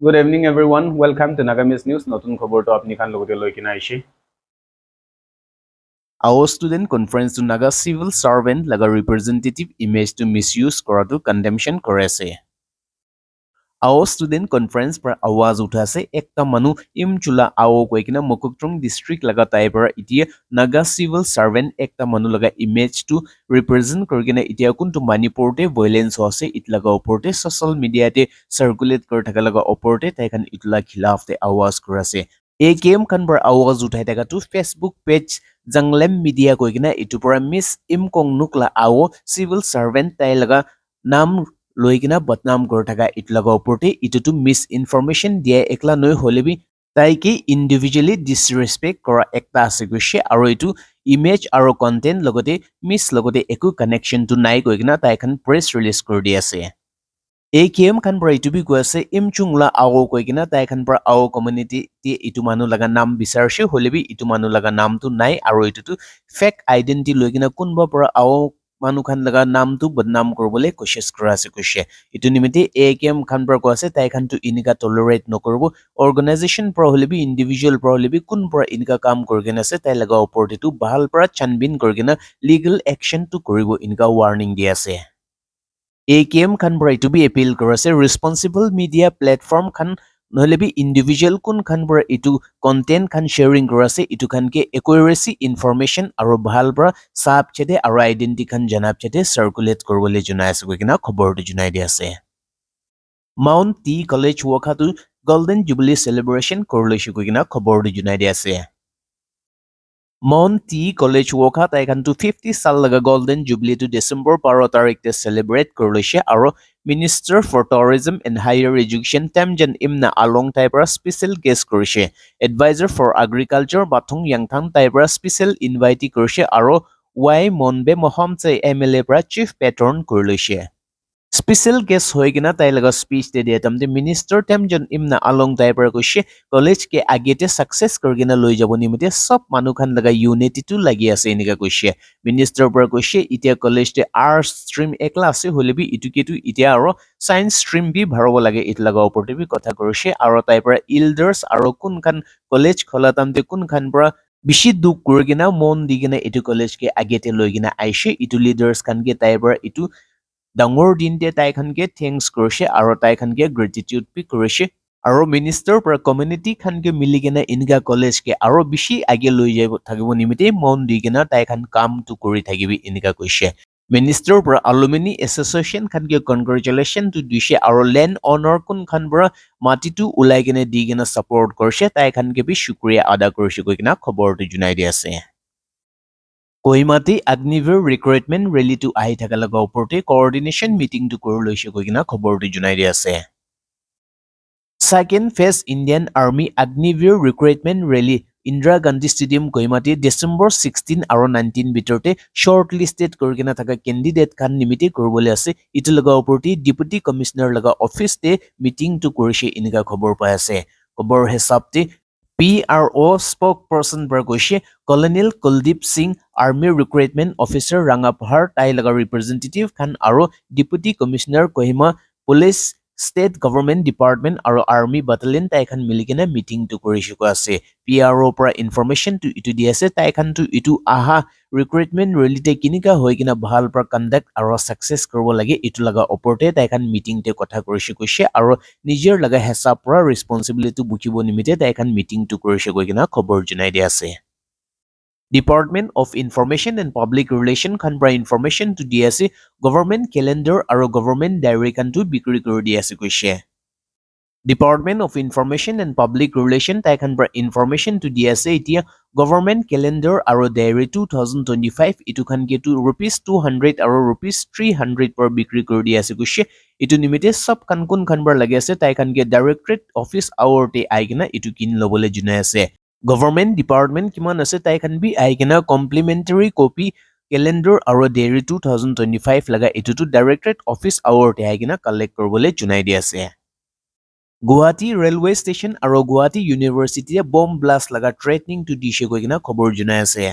Good evening, everyone. Welcome to Nagamis News. নতুন খবৰটো আপুনি খান লগতে লৈ কিনে আহিছে। Our student conference to Naga civil servant laga representative image to misuse কৰাটো condemnation কৰে আছে। Our student conference पर आवाज उठासे एकता मनु इमचुला आओ कोई किना मुकुकट्रंग district लगा ताइपर इतिया Naga civil servant एकता मनु लगा image to represent करकिना इतिया कुंटु मणिपुरते violence होसे इत लगा ओपोरते social media ते circulate कर थका लगा ओपोरते ताइकन इतला खिलाफ ते आवाज करसे। ए गेम खान पर आवाज उठाई थका तो Facebook page जंगलेम मीडिया कोई किना इतु पर मिस इमकोंग नुकला आओ civil servant ताइ लगा नाम লৈ কিনা বদনাম কৰি থকা ইট লগা ওপৰতে ইটোটো মিস ইনফৰমেশন দিয়ে একলা নৈ হলেবি তাইকে ইন্ডিভিজুয়ালি ডিসৰেসপেক্ট কৰা একটা আছে গৈছে আৰু ইটো ইমেজ আৰু কন্টেন্ট লগতে মিস লগতে একো কানেকশন টু নাই কৈ কিনা তাইখন প্ৰেছ ৰিলিজ কৰি দি আছে। এই কেম খান পৰা ইটো বি কৈ আছে ইমচুংলা আও কৈ কিনা তাইখন পৰা আও কমিউনিটি টি ইটো মানুহ লগা নাম বিচাৰছে হলেবি ইটো মানুহ লগা নামটো নাই আৰু ইটোটো ফেক আইডেন্টি লৈ কিনা কোনবা পৰা আও মানুহ খান লগা নামটো বদনাম কৰিবলৈ কোशिश কৰা আছে কৈছে। ইটো নিমিতে একেএম খান পৰা কৈ আছে তাই খানটো ইনিকা টলাৰেট নকৰিব অৰ্গানাইজেশ্যন পৰা হলেবি ইন্ডিভিজুৱেল পৰা হলেবি কোন পৰা ইনিকা কাম কৰিගෙන আছে তাই লগা ওপৰতেটো ভাল পৰা চানবিন কৰিගෙන লিগেল একশনটো কৰিব ইনিকা ৱাৰ্নিং দি আছে। AKM খান পৰা ইটো বি এপিল কৰিছে ৰেসপন্সিবল মিডিয়া প্লেটফৰ্ম খান নহলে বি ইন্ডিভিজুৱেল কোন খান পৰা ইটো কন্টেন্ট খান শেয়াৰিং কৰিছে ইটো খানকে একুৰেসি ইনফৰমেশন আৰু ভাল পৰা সাপ চেতে আৰু আইডেন্টি খান জনাব চেতে সাৰ্কুলেট কৰিবলৈ জনাই আছে কিনা খবৰটো জনাই দি আছে। মাউণ্ট টি কলেজ ৱখাটো গোল্ডেন জুবিলি সেলিব্ৰেশন কৰিলৈছে কিনা খবৰটো জনাই দি আছে। Mount T College Woka তাইখানটো 50 সাল লগা গোল্ডেন জুবলি টু ডিসেম্বৰ 12 তাৰিখতে সেলিব্ৰেট কৰিছে আৰু minister for tourism and higher education Temjen Imna Along টাইপৰ স্পেশাল গেষ্ট কৰিছে। Adviser for agriculture Bathung Yangthang টাইপৰ স্পেশাল ইনভাইটি কৰিছে আৰু ৱাই মনবে মহমচে এমএলএ পৰা চিফ পেট্ৰন কৰি লৈছে। স্পেশাল গেষ্ট হৈ কিনা তাই লগা স্পীচ দিয়ে তামতে মিনিষ্টাৰ তেমজন ইমনা আলং টাইপৰ কৈছে কলেজ কে আগেতে সাকসেস কৰিকিনা লৈ যাব নিমিতে সব মানুহ খান লগা ইউনিটিটো লাগি আছে এনেকা কৈছে। মিনিষ্টাৰ পৰা কৈছে ইতিয়া কলেজতে আৰ্টছ ষ্ট্ৰীম একলা আছে হলেবি ইটুকেটো ইতিয়া আৰু সায়েন্স ষ্ট্ৰীম বি ভৰাব লাগে ইট লগা ওপৰতে বি কথা কৰিছে আৰু তাই পৰা ইল্ডাৰ্স আৰু কোন খান কলেজ খোলা তামতে কোন খান পৰা বেছি দুখ কৰি কিনা মন দি কিনা ইটো কলেজ কে আগেতে লৈ কিনা আইছে ইটো লিডাৰ্স খানকে তাই পৰা ইটো ডাঙৰ দিনতে তাইখানকে থেংকস কৰিছে আৰু তাইখানকে গ্ৰেটিটিউড বি কৰিছে আৰু মিনিষ্টাৰ পৰা কমিউনিটি খানকে মিলি কিনে ইনকা কলেজকে আৰু বেছি আগে লৈ যাব থাকিব নিমিতে মন দি কিনে তাইখান কামটো কৰি থাকিবি ইনকা কৈছে। মিনিষ্টাৰ পৰা এলুমিনি এছ'চিয়েশ্যন খানকে কংগ্ৰেচুলেশ্যন টু দিছে আৰু লেণ্ড অনাৰ কোন খান পৰা মাটিটো ওলাই কিনে দি কিনে ছাপোৰ্ট কৰিছে তাইখানকে বি শুক্ৰিয়া আদা কৰিছে কৈ কিনে খবৰটো জনাই দি আছে। কৈমাটি আগ্নিবীৰ ৰিক্ৰুইটমেণ্ট ৰেলীটো আহি থকা লগা ওপৰতে কোঅৰ্ডিনেশ্যন মিটিংটো কৰি লৈছে কৈ কিনে খবৰটো জনাই দি আছে। Second phase Indian Army Agniveer Recruitment Rally Indira Gandhi Stadium Koimati December 16 আৰু 19 ভিতৰতে shortlisted কৰিকিনা থকা candidate খান নিমিতে কৰিবলৈ আছে ইটো লগা ওপৰতে ডেপুটি কমিশনাৰ লগা অফিচতে মিটিংটো কৰিছে ইনকা খবৰ পাই আছে। খবৰ হিচাপতে PRO spokesperson পৰা কৈছে colonel Kuldeep Singh army recruitment officer Rangapahar তাই লগা ৰিপ্ৰেজেন্টেটিভ খান আৰু deputy commissioner Kohima police state government department আৰু আৰ্মি বাটালিয়ন তাইখান মিলি কিনে মিটিংটো কৰিছে কৈ আছে। PRO পৰা ইনফৰমেশ্যনটো ইটো দি আছে তাইখানটো ইটো আহা ৰিক্ৰুইটমেণ্ট ৰেলীতে কিনিকা হৈ কিনে ভাল পৰা কণ্ডাক্ট আৰু সাকসেস কৰিব লাগে ইটো লগা ওপৰতে তাইখান মিটিংতে কথা কৰিছে কৈছে আৰু নিজৰ লগা হেঁচা পৰা ৰেছপন্সিবিলিটি বুকিব নিমিতে তাইখান মিটিংটো কৰিছে কৈ কিনে খবৰ জনাই দি আছে। Department of information and public relation খান পৰা ইনফৰমেশ্যনটো দি আছে গভৰ্ণমেণ্ট কেলেণ্ডাৰ আৰু গভৰ্ণমেণ্ট ডায়েৰী খানটো বিক্ৰী কৰি দি আছে কৈছে। Department of information and public relation তাইখান পৰা ইনফৰমেশ্যনটো দি আছে এতিয়া গভৰ্ণমেণ্ট কেলেণ্ডাৰ আৰু ডায়েৰী 2025 ইটো খানকেটো ₹200 আৰু ₹300 পৰা বিক্ৰী কৰি দি আছে কৈছে। ইটো নিমিতে সব খান কোন খান পৰা লাগি আছে তাইখানকে ডাইৰেক্টৰেট অফিচ আৱৰতে আহি কিনা ইটো কিনি ল'বলৈ জনাই আছে। গভৰ্ণমেণ্ট ডিপাৰ্টমেণ্ট কিমান আছে তাইখান বি আহি কিনা কমপ্লিমেণ্টাৰী কপি কেলেণ্ডাৰ আৰু ডায়েৰী 2025 লগা ইটোটো ডাইৰেক্টৰেট অফিচ আৱৰতে আহি কিনা কালেক্ট কৰিবলৈ জনাই দি আছে। গুৱাহাটী ৰেলৱে ষ্টেচন আৰু গুৱাহাটী ইউনিভাৰ্চিটিয়ে বম ব্লাষ্ট লগা থ্ৰেটনিংটো দিছে কৈ কিনা খবৰ জনাই আছে।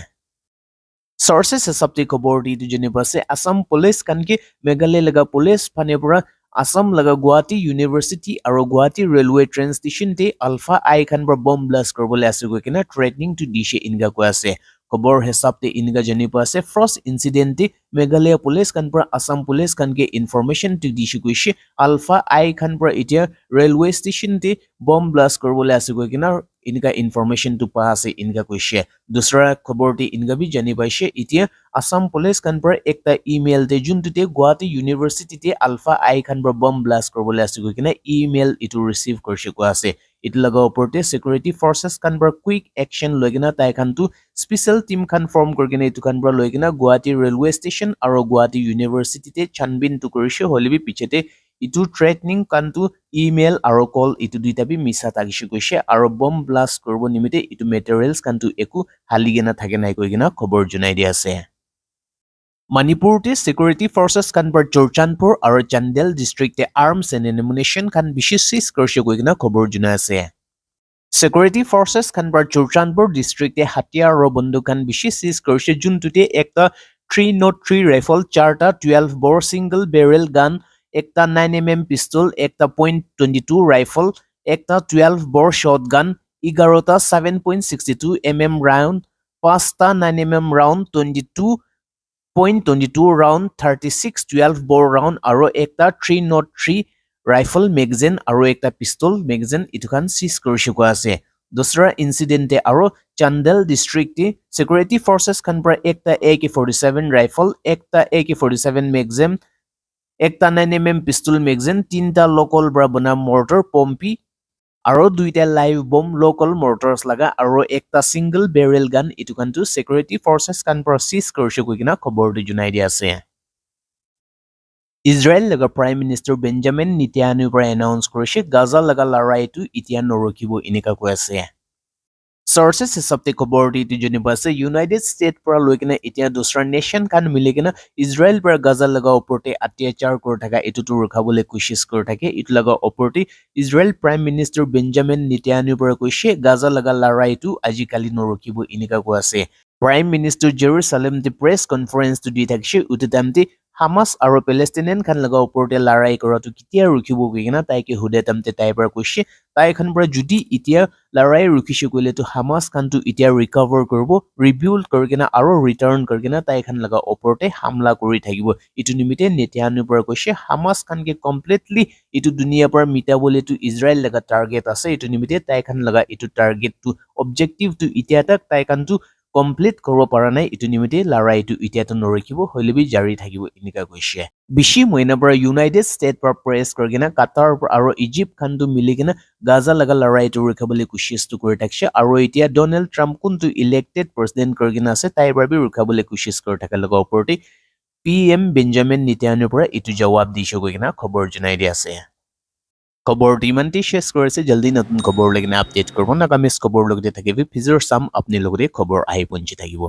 Sources হিচাপতে খবৰ দি জানিব আছে আসাম পুলিচ কানকি মেঘালয় লগা পুলিচ ফানে পৰা Assam laga Guwahati University aro Guwahati Railway Train Station te Alpha I khan bra bomb blast korbole ase koi kena threatening to dishe inga ko ase khobor hesab te inga jani pa ase first incident te Meghalaya police kan pra Assam police kan ke information to dishe koise Alpha I khan pra itia railway station te bomb blast korbole ase koi kena inga information to pa ase inga koise dusra khobor te inga bi jani paise itia Assam police kan pra ekta email te jun te Guwahati University te Alpha I khan pra bomb blast korbole ase koi kena email itu receive korse ko ase itu laga oporte security forces kan pra quick action loigena tai khan tu special team khan form korkena itu khan pra loigena Guwahati railway station aro Guwahati University te chanbin tu korise holibi pichete itu threatening kan tu email aro call itu duita bi misa tagishi koise aro bomb blast korbo nimite itu materials kan tu eku haligena thake nai koigena khobor junai di ase Manipur te security forces kan par Churchandpur aro Chandel district te arms and ammunition kan bishisis korse koigena khobor junai ase Security forces kan par Churchandpur district te hatia aro bonduk kan bishisis korse juntute ekta 303 rifle charta 12 bore single barrel gun ekta 9mm pistol ekta .22 rifle ekta 12 bore shotgun 11ta 7.62 mm round 5ta 9mm round 22.22 round 36 12 bore round aro ekta 303 rifle magazine aro ekta pistol magazine itu kan seize korise ko ase dosra incident te aro Chandel district te security forces kan pra ekta AK47 rifle ekta AK47 magazine ekta 9mm pistol magazine tinta local bra bana mortar pompi aro duita live bomb local mortars laga aro ekta single barrel gun itu kan tu security forces kan process korse koigina khobor du junai di ase Israel laga prime minister Benjamin Netanyahu pra announce korise Gaza laga larai tu itia norokibo inika ko ase Sources hisabte khobor di tu juniba ase United States pra loikena itia dusra nation kan miligena Israel pra Gaza laga oporte atyachar kor thaka etu tu rukhabole koshish kor thake itu laga oporte Israel prime minister Benjamin Netanyahu pra koise Gaza laga larai tu ajikali norokibo inika ko ase Prime Minister Jerusalem the press conference to di thakse utetamte Hamas aro Palestinian kan laga oporte larai kora tu kitia rukhibo kigena tai ke hudetamte tai pra koise tai khan pra judi itia larai rukhishe koile tu Hamas kan tu itia recover korbo rebuild korgena aro return korgena tai khan laga oporte hamla kori thakibo itu nimite Netanyahu pra koise Hamas kan ke completely itu dunia par mitabole tu Israel laga target ase itu nimite tai khan laga itu target tu objective tu itia tak tai khan tu complete korbo para nai itu nimite larai tu itia to norikibo hoilebi jari thakibo inika koise bishi moina para United States par press korgena Qatar aro Egypt khan tu miligena Gaza laga larai tu rukhabole kushish tu kori thakse aro itia Donald Trump kuntu elected president korgena ase tai barbi rukhabole kushish kor thaka laga oporti PM Benjamin Netanyahu para itu jawab disho koigena khobor junai di ase খবৰটি ইমানতে শেষ কৰিছে জলদি নতুন খবৰ লাগিনে update কৰিব নাগামিজ খবৰ লগতে থাকিবি ফিজৰ চাম আপুনি লগতে খবৰ আহি পঞ্চি থাকিব